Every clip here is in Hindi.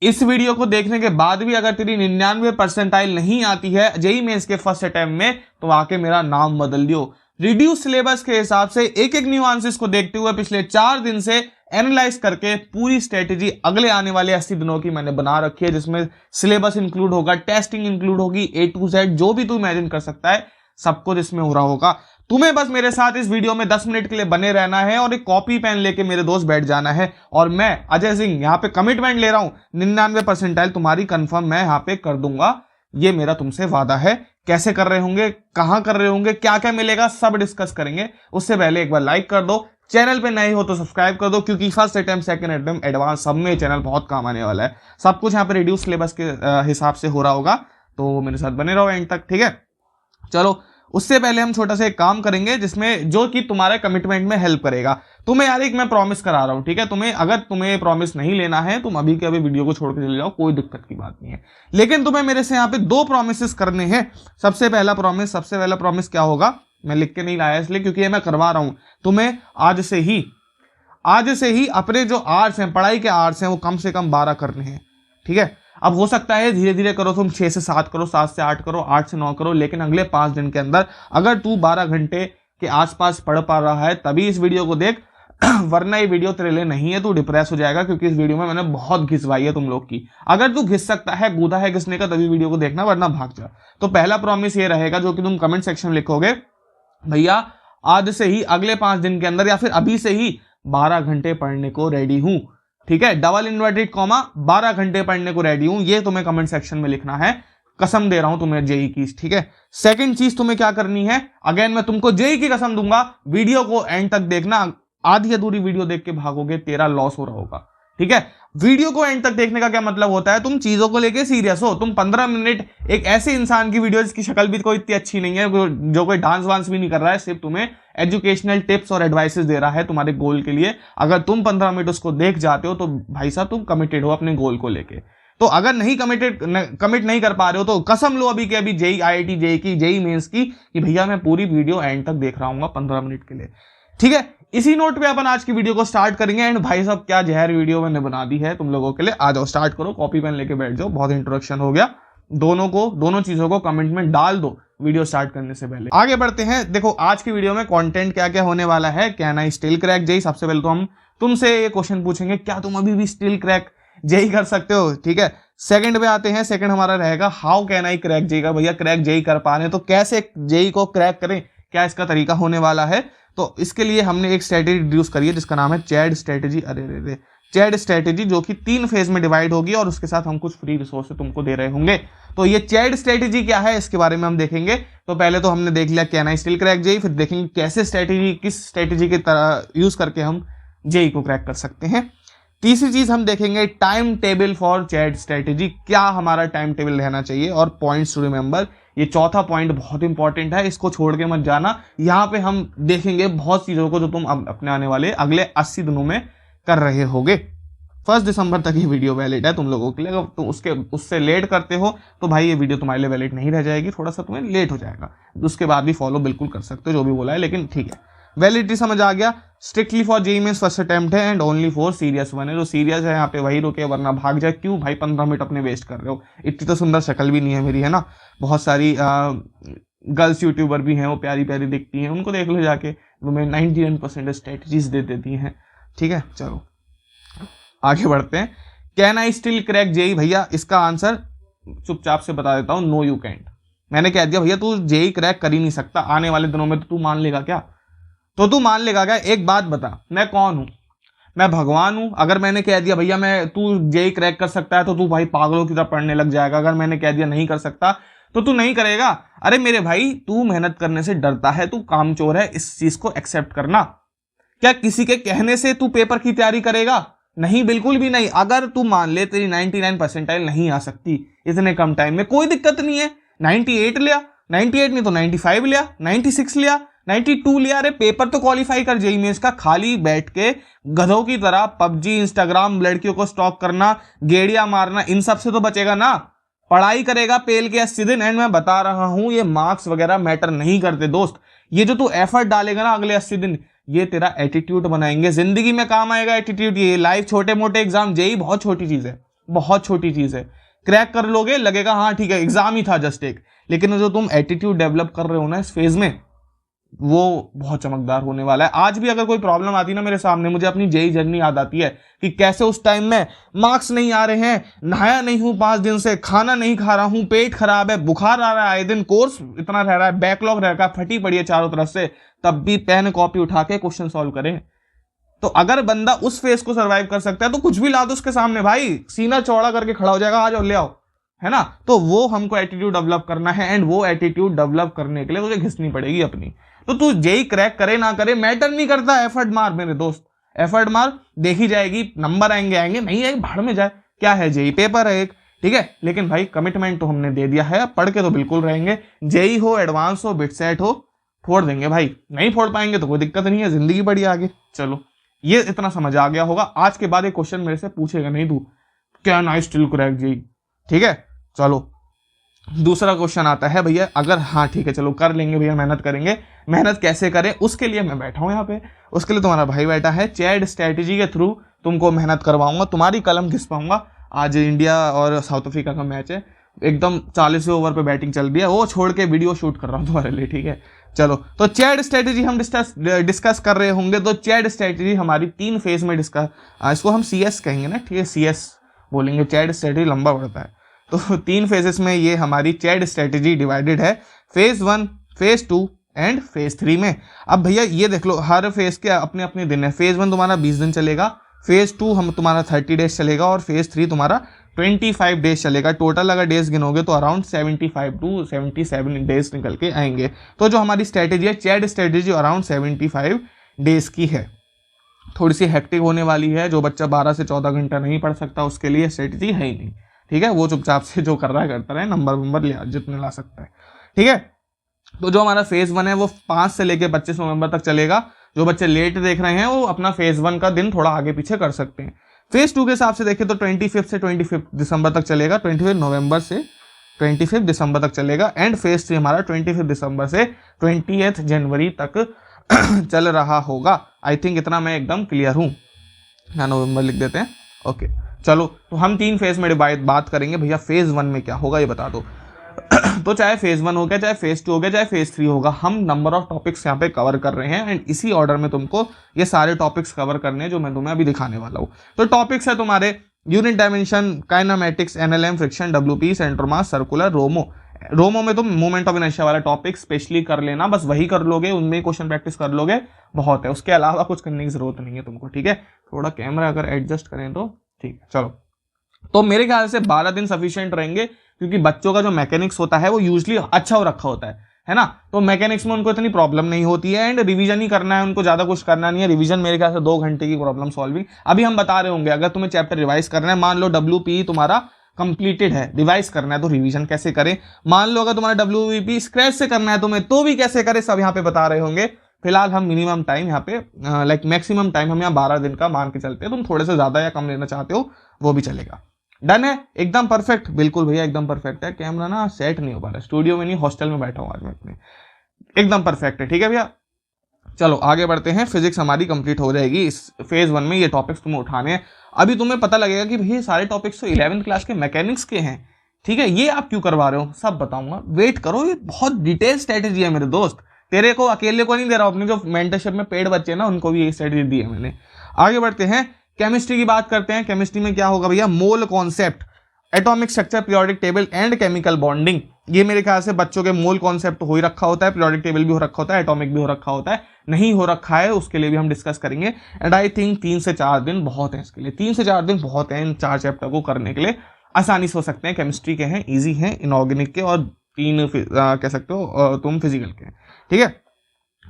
इस वीडियो को देखने के बाद भी अगर तेरी 99 परसेंटाइल नहीं आती है जेईई मेंस के फर्स्ट अटेम्प्ट में, तो आके मेरा नाम बदल दियो। रिड्यूस सिलेबस के हिसाब से एक एक न्यूआंसेस को देखते हुए पिछले 4 दिन से एनालाइज करके पूरी स्ट्रेटेजी अगले आने वाले 80 दिनों की मैंने बना रखी है, जिसमें सिलेबस इंक्लूड होगा, टेस्टिंग इंक्लूड होगी, A to Z जो भी तू इमेजिन कर सकता है सब कुछ इसमें हो रहा होगा। तुम्हें बस मेरे साथ इस वीडियो में 10 मिनट के लिए बने रहना है और एक कॉपी पेन लेके मेरे दोस्त बैठ जाना है। और मैं अजय सिंह यहाँ पे कमिटमेंट ले रहा हूं, 99 परसेंटाइल तुम्हारी कंफर्म मैं यहाँ पे कर दूंगा, ये मेरा तुमसे वादा है। कैसे कर रहे होंगे, कहां कर रहे होंगे, क्या क्या मिलेगा, सब डिस्कस करेंगे। उससे पहले एक बार लाइक कर दो, चैनल पे नए हो तो सब्सक्राइब कर दो, क्योंकि first attempt, second attempt, advance सब में चैनल बहुत काम आने वाला है। सब कुछ यहाँ पे रिड्यूस सिलेबस के हिसाब से हो रहा होगा, तो मेरे साथ बने रहो एंड तक, ठीक है। चलो उससे पहले हम छोटा सा एक काम करेंगे जिसमें जो कि तुम्हारे कमिटमेंट में हेल्प करेगा। तुम्हें यार एक मैं प्रॉमिस करा रहा हूं, ठीक है। अगर तुम्हें प्रॉमिस नहीं लेना है, तुम अभी के अभी वीडियो को छोड़ के चले जाओ, कोई दिक्कत की बात नहीं है। लेकिन तुम्हें मेरे से यहाँ पे 2 प्रॉमिसेस करने हैं। सबसे पहला प्रॉमिस क्या होगा, मैं लिख के नहीं लाया इसलिए क्योंकि ये मैं करवा रहा हूं। तुम्हें आज से ही अपने जो आवर्स हैं, पढ़ाई के आवर्स हैं, वो कम से कम 12 करने हैं, ठीक है। अब हो सकता है धीरे धीरे करो, तुम 6 से 7 करो, 7 से 8 करो, 8 से 9 करो, लेकिन अगले 5 दिन के अंदर अगर तू 12 घंटे के आसपास पढ़ पा रहा है तभी इस वीडियो को देख, वरना ये वीडियो तेरे लिए नहीं है, तू डिप्रेस हो जाएगा। क्योंकि इस वीडियो में मैंने बहुत घिसवाई है तुम लोग की। अगर तू घिस सकता है, गूदा है घिसने का, तभी वीडियो को देखना, वरना भाग जा। तो पहला प्रॉमिस ये रहेगा जो कि तुम कमेंट सेक्शन में लिखोगे, भैया आज से ही अगले 5 दिन के अंदर या फिर अभी से ही 12 घंटे पढ़ने को रेडी हूं, ठीक है। डबल इन्वर्टेड कॉमा 12 घंटे पढ़ने को रेडी हूं, ये तुम्हें कमेंट सेक्शन में लिखना है। कसम दे रहा हूं तुम्हें जेईई की, ठीक है। सेकंड चीज तुम्हें क्या करनी है, अगेन मैं तुमको जेईई की कसम दूंगा, वीडियो को एंड तक देखना। आधी अधूरी वीडियो देख के भागोगे, तेरा लॉस हो रहा होगा, ठीक है। वीडियो को एंड तक देखने का क्या मतलब होता है, तुम चीजों को लेके सीरियस हो। तुम 15 मिनट एक ऐसे इंसान की वीडियो जिसकी शक्ल भी कोई इतनी अच्छी नहीं है, जो कोई डांस वांस भी नहीं कर रहा है, सिर्फ तुम्हें एजुकेशनल टिप्स और एडवाइसेस दे रहा है तुम्हारे गोल के लिए, अगर तुम 15 मिनट उसको देख जाते हो तो भाई साहब तुम कमिटेड हो अपने गोल को लेके। तो अगर कमिट नहीं कर पा रहे हो तो कसम लो अभी के अभी जेईई IIT जेईई की, जेईई मेंस की, कि भैया मैं पूरी वीडियो एंड तक देख रहा हूँ 15 मिनट के लिए, ठीक है। इसी नोट पे अपन आज की वीडियो को स्टार्ट करेंगे। एंड भाई साहब क्या जहर वीडियो मैंने बना दी है तुम लोगों के लिए। आ जाओ स्टार्ट करो, कॉपी पेन लेके बैठ जाओ, बहुत इंट्रोडक्शन हो गया। दोनों चीजों को कमेंट में डाल दो वीडियो स्टार्ट करने से पहले। आगे बढ़ते हैं। देखो आज की वीडियो में कंटेंट क्या क्या होने वाला है। Can I still crack JEE, सबसे पहले तो हम तुमसे ये क्वेश्चन पूछेंगे, क्या तुम अभी भी स्टिल क्रैक जेईई कर सकते हो, ठीक है। सेकंड पे आते हैं। सेकंड हमारा रहेगा how can I crack JEE का, भैया क्रैक जेईई कर पा रहे हैं तो कैसे जेईई को क्रैक करें, क्या इसका तरीका होने वाला है। तो इसके लिए हमने एक स्ट्रेटेजी इंट्रोड्यूस करी है जिसका नाम है चैड स्ट्रेटेजी। चैड स्ट्रेटेजी जो कि 3 फेज में डिवाइड होगी और उसके साथ हम कुछ फ्री रिसोर्स तुमको दे रहे होंगे। तो ये चैड स्ट्रेटेजी क्या है इसके बारे में हम देखेंगे। तो पहले तो हमने देख लिया can I still crack JEE, फिर देखेंगे कैसे किस स्ट्रेटेजी की तरह यूज करके हम जेईई को क्रैक कर सकते हैं। तीसरी चीज हम देखेंगे time table for Chad strategy, क्या हमारा टाइम टेबल रहना चाहिए और पॉइंट्स टू रिमेंबर। ये चौथा पॉइंट बहुत इंपॉर्टेंट है, इसको छोड़ के मत जाना। यहाँ पे हम देखेंगे बहुत चीजों को जो तुम अपने आने वाले अगले 80 दिनों में कर रहे होगे। 1 दिसंबर तक ये वीडियो वैलिड है तुम लोगों के लिए। अगर तुम उससे लेट करते हो तो भाई ये वीडियो तुम्हारे लिए वैलिड नहीं रह जाएगी, थोड़ा सा तुम्हें लेट हो जाएगा। उसके बाद भी फॉलो बिल्कुल कर सकते हो जो भी बोला है, लेकिन ठीक है वैलिडिटी समझ आ गया। Strictly for JEE Mains first attempt है and only for serious one है। जो सीरियस है यहाँ पे वही रुके, वरना भाग जाए। क्यों भाई 15 मिनट अपने वेस्ट कर रहे हो। इतनी तो सुंदर शक्ल भी नहीं है मेरी, है ना। बहुत सारी गर्ल्स यूट्यूबर भी हैं, वो प्यारी प्यारी दिखती हैं, उनको देख लो जाके, तुम्हें 99% स्ट्रेटजीज दे देती हैं, ठीक है। चलो आगे बढ़ते हैं। Can I still crack JEE, भैया इसका आंसर चुपचाप से बता देता हूँ, नो यू कैंट। मैंने कह दिया भैया तू जेईई क्रैक कर ही नहीं सकता आने वाले दिनों में, तो तू मान लेगा क्या। तो तू मान लेगा क्या। एक बात बता, मैं कौन हूं, मैं भगवान हूं। अगर मैंने कह दिया भैया तू जेईई क्रैक कर सकता है तो तू भाई पागलों की तरह पढ़ने लग जाएगा। अगर मैंने कह दिया नहीं कर सकता तो तू नहीं करेगा। अरे मेरे भाई तू मेहनत करने से डरता है, तू कामचोर है, इस चीज को एक्सेप्ट करना। क्या किसी के कहने से तू पेपर की तैयारी करेगा, नहीं, बिल्कुल भी नहीं। अगर तू मान ले तेरी 99 परसेंटाइल नहीं आ सकती इतने कम टाइम में, कोई दिक्कत नहीं है। 98 लिया, 98 नहीं तो 95 लिया, 96 लिया, 92 लिया। अरे पेपर तो क्वालिफाई कर जेईई मेंस का। खाली बैठ के गधों की तरह पबजी, इंस्टाग्राम, लड़कियों को स्टॉक करना, गेड़िया मारना, इन सब से तो बचेगा ना। पढ़ाई करेगा पेल के 80 दिन। एंड मैं बता रहा हूं ये मार्क्स वगैरह मैटर नहीं करते दोस्त। ये जो तू एफर्ट डालेगा ना अगले 80 दिन, ये तेरा एटीट्यूड बनाएंगे, जिंदगी में काम आएगा एटीट्यूड। ये लाइफ छोटे मोटे एग्जाम, जेईई बहुत छोटी चीज है, बहुत छोटी चीज है, क्रैक कर लोगे, लगेगा हाँ ठीक है एग्जाम ही था जस्ट एक, लेकिन जो तुम एटीट्यूड डेवलप कर रहे हो ना इस फेज में, वो बहुत चमकदार होने वाला है। आज भी अगर कोई प्रॉब्लम आती है ना मेरे सामने, मुझे अपनी जेई जर्नी याद आती है कि कैसे उस टाइम में मार्क्स नहीं आ रहे हैं, नहाया नहीं हूं 5 दिन से, खाना नहीं खा रहा हूं, पेट खराब है, बुखार आ रहा है आए दिन, कोर्स इतना रह रहा है, बैकलॉग रह रहा है, फटी पड़ी है चारों तरफ से, तब भी पेन कॉपी उठा के क्वेश्चन सॉल्व करें। तो अगर बंदा उस फेस को सर्वाइव कर सकता है तो कुछ भी ला दो उसके सामने भाई, सीना चौड़ा करके खड़ा हो जाएगा, आ जाओ ले आओ, है ना। तो वो हमको एटीट्यूड डेवलप करना है, एंड वो एटीट्यूड डेवलप करने के लिए तुझे घिसनी पड़ेगी अपनी। तो तू जेई क्रैक करे ना करे मैटर नहीं करता, एफर्ट मार मेरे दोस्त, एफर्ट मार, देखी जाएगी, नंबर आएंगे आएंगे, नहीं आएंगे भाड़ में जाए, क्या है जेई पेपर है एक, ठीक है। लेकिन भाई कमिटमेंट तो हमने दे दिया है, पढ़ के तो बिल्कुल रहेंगे, जेई हो एडवांस हो बिटसेट हो, फोड़ देंगे भाई, नहीं फोड़ पाएंगे तो कोई दिक्कत नहीं है, जिंदगी बढ़ी आगे। चलो ये इतना समझ आ गया होगा। आज के बाद एक क्वेश्चन मेरे से पूछेगा नहीं तू, can I still crack JEE, ठीक है। चलो दूसरा क्वेश्चन आता है भैया, अगर हाँ ठीक है चलो कर लेंगे भैया, मेहनत करेंगे, मेहनत कैसे करें उसके लिए मैं बैठा हूं यहाँ पे, उसके लिए तुम्हारा भाई बैठा है, चैट स्ट्रेटेजी के थ्रू तुमको मेहनत करवाऊंगा, तुम्हारी कलम घिसवाऊंगा। आज इंडिया और साउथ अफ्रीका का मैच है, एकदम 40वें ओवर पे बैटिंग चल रही है, वो छोड़ के वीडियो शूट कर रहा हूँ तुम्हारे लिए, ठीक है। चलो तो चैट स्ट्रेटेजी हम डिस्कस कर रहे होंगे, तो चैट स्ट्रेटेजी हमारी 3 फेज में डिस्कस, इसको हम CS कहेंगे ना, ठीक है, CS बोलेंगे, चैट स्ट्रेटेजी लंबा पड़ता है, तो 3 फेजेस में ये हमारी चैट स्ट्रेटेजी डिवाइडेड है, फेज 1, फेज 2 एंड फेज 3 में। अब भैया ये देख लो, हर फेज के अपने अपने दिन है, फेज 1 तुम्हारा 20 दिन चलेगा, फेज 2 हम तुम्हारा 30 डेज चलेगा, और फेज 3 तुम्हारा 25 डेज चलेगा। टोटल अगर डेज गिनोगे तो अराउंड 75 टू 77 डेज निकल के आएंगे। तो जो हमारी स्ट्रेटेजी है चैट स्ट्रेटेजी अराउंड 75 डेज की है, थोड़ी सी हेक्टिक होने वाली है, जो बच्चा 12 से 14 घंटा नहीं पढ़ सकता उसके लिए स्ट्रेटेजी है ही नहीं, ठीक है, वो चुपचाप से जो कर रहा है करता रहे, नंबर लिया जितने ला सकता है, ठीक है। तो जो हमारा फेज 1 है वो 5 से लेकर 25 नवंबर तक चलेगा, जो बच्चे लेट देख रहे हैं वो अपना फेज 1 का दिन थोड़ा आगे पीछे कर सकते हैं। फेज 2 के हिसाब से देखें तो 25 से 25 दिसंबर तक चलेगा, 25 नवंबर से 25 दिसंबर तक चलेगा, एंड फेज 3 हमारा 25 दिसंबर से 20 जनवरी तक चल रहा होगा। आई थिंक इतना मैं एकदम क्लियर हूं, यहाँ नवंबर लिख देते हैं, ओके। चलो तो हम 3 फेज में बात करेंगे भैया, फेज 1 में क्या होगा ये बता दो। तो चाहे फेज 1 हो गया, चाहे फेज 2 हो गया, चाहे फेज 3 होगा, हम नंबर ऑफ टॉपिक्स यहाँ पे कवर कर रहे हैं, एंड इसी ऑर्डर में तुमको ये सारे टॉपिक्स कवर करने हैं जो मैं तुम्हें अभी दिखाने वाला हूँ। तो टॉपिक्स है तुम्हारे unit dimension, kinematics, NLM, friction, WP, centre mass, circular, रोमो में तुम मोमेंट ऑफ इनर्शिया वाला टॉपिक स्पेशली कर लेना, बस वही कर लोगे, उनमें क्वेश्चन प्रैक्टिस कर लोगे, बहुत है, उसके अलावा कुछ करने की जरूरत नहीं है तुमको, ठीक है। थोड़ा कैमरा अगर एडजस्ट करें तो ठीक है। चलो तो मेरे ख्याल से 12 दिन सफिशिएंट रहेंगे, क्योंकि बच्चों का जो मैकेनिक्स होता है वो यूजली अच्छा हो रखा होता है ना, तो मैकेनिक्स में उनको इतनी प्रॉब्लम नहीं होती है, एंड रिवीजन ही करना है उनको, ज्यादा कुछ करना नहीं है। रिवीजन मेरे ख्याल से 2 घंटे की प्रॉब्लम सॉल्विंग, अभी हम बता रहे होंगे, अगर तुम्हें चैप्टर रिवाइज करना है, मान लो WP तुम्हारा कंप्लीटेड है, रिवाइज करना है तो रिवीजन कैसे करें, मान लो अगर तुम्हारा WP स्क्रैच से करना है तुम्हें तो भी कैसे करें, सब यहाँ पे बता रहे होंगे। फिलहाल हम मिनिमम टाइम यहाँ पे लाइक मैक्सिमम टाइम हम यहाँ 12 दिन का मान के चलते हैं, तुम थोड़े से ज्यादा या कम लेना चाहते हो वो भी चलेगा। डन है, एकदम परफेक्ट, बिल्कुल भैया एकदम परफेक्ट है। कैमरा ना सेट नहीं हो पा रहा, स्टूडियो में नहीं हॉस्टल में बैठा हूँ आज मैं अपने, एकदम परफेक्ट है, ठीक है भैया। चलो आगे बढ़ते हैं, फिजिक्स हमारी कंप्लीट हो जाएगी इस फेज 1 में, ये टॉपिक्स तुम्हें उठाने हैं। अभी तुम्हें पता लगेगा कि भैया सारे टॉपिक्स तो 11th क्लास के मैकेनिक्स के हैं, ठीक है, ये आप क्यों करवा रहे हो, सब बताऊंगा, वेट करो, ये बहुत डिटेल स्ट्रेटेजी है मेरे दोस्त, तेरे को अकेले को नहीं दे रहा हूं, अपने जो मेंटरशिप में पेड बच्चे ना उनको भी ये स्ट्रेटेजी दी है मैंने। आगे बढ़ते हैं, केमिस्ट्री की बात करते हैं। केमिस्ट्री में क्या होगा भैया, mole concept, atomic structure, periodic table and chemical bonding. ये मेरे ख्याल से बच्चों के मोल कॉन्सेप्ट हो ही रखा होता है, पीरियोडिक टेबल भी हो रखा होता है, एटॉमिक भी हो रखा होता है, नहीं हो रखा है उसके लिए भी हम डिस्कस करेंगे। एंड आई थिंक 3 से 4 दिन बहुत है इसके लिए, 3 से 4 दिन बहुत है इन 4 चैप्टर को करने के लिए, आसानी से हो सकते हैं, केमिस्ट्री के हैं, ईजी हैं, इनऑर्गेनिक के, और 3 कह सकते हो तुम फिजिकल के, ठीक है।